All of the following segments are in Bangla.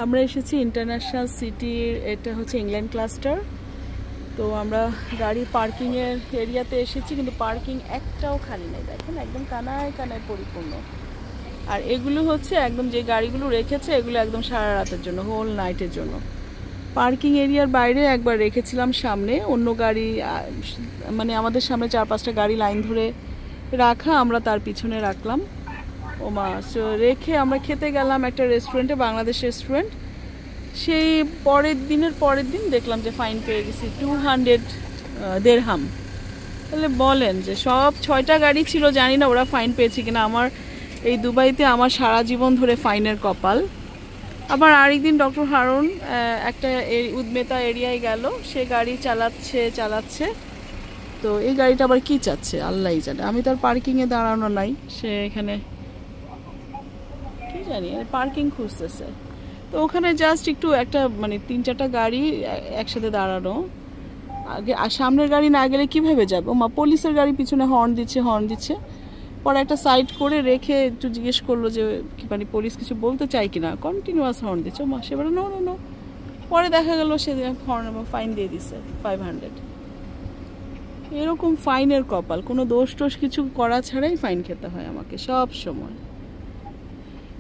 আমরা এসেছি ইন্টারন্যাশনাল সিটির, এটা হচ্ছে ইংল্যান্ড ক্লাস্টার। তো আমরা গাড়ি পার্কিং এর এরিয়াতে এসেছি, কিন্তু পার্কিং একটাও খালি নেই। দেখেন একদম কানায় কানায় পরিপূর্ণ। আর এগুলো হচ্ছে একদম যে গাড়িগুলো রেখেছে এগুলো একদম সারা রাতের জন্য, হোল নাইটের জন্য। পার্কিং এরিয়ার বাইরে একবার রেখেছিলাম সামনে অন্য গাড়ি, মানে আমাদের সামনে 4-5টা গাড়ি লাইন ধরে রাখা, আমরা তার পিছনে রাখলাম। ওমা, রেখে আমরা খেতে গেলাম একটা রেস্টুরেন্টে, বাংলাদেশ রেস্টুরেন্ট। সেই পরের দিন দেখলাম যে ফাইন পেয়ে গেছি 200 দিরহাম। তাহলে বলেন যে সব 6টা গাড়ি ছিল, জানি না ওরা ফাইন পেয়েছে কিনা। আমার এই দুবাইতে আমার সারা জীবন ধরে ফাইনের কপাল। আবার আরেকদিন ডক্টর হারুন একটা উদ্মেতা এরিয়ায় গেল, সে গাড়ি চালাচ্ছে। তো এই গাড়িটা আবার কি চাচ্ছে আল্লাহই জানে। আমি তার পার্কিংয়ে দাঁড়ানো নাই, সে এখানে কি জানি পার্কিং খুঁজতেছে। তো ওখানে জাস্ট একটু একটা মানে 3-4টা গাড়ি একসাথে দাঁড়ানো, আগে সামনের গাড়ি না গেলে কিভাবে যাবে। মা পুলিশের গাড়ি পিছনে হর্ন দিচ্ছে। পরে একটা সাইড করে রেখে একটু জিজ্ঞেস করলো যে মানে পুলিশ কিছু বলতে চাই কিনা, কন্টিনিউয়াস হর্ন দিচ্ছে। মা সে বলে নো। পরে দেখা গেল সে হর্ন ফাইন দিয়ে দিচ্ছে 500। এরকম ফাইনের কপাল, কোনো দোষ কিছু করা ছাড়াই ফাইন খেতে হয় আমাকে সব সময়।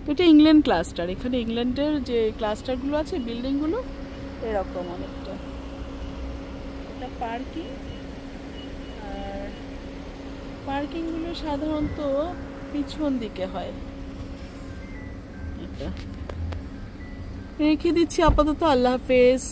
তো এটা ইংল্যান্ড ক্লাস্টার, এখানে ইংল্যান্ডের যে ক্লাস্টারগুলো আছে বিল্ডিংগুলো এরকম অনেকটা। এটা পার্কিং, আর পার্কিংগুলো সাধারণত পিছন দিকে হয়। এটা রেখে দিচ্ছি আপাতত। আল্লাহ হাফেজ।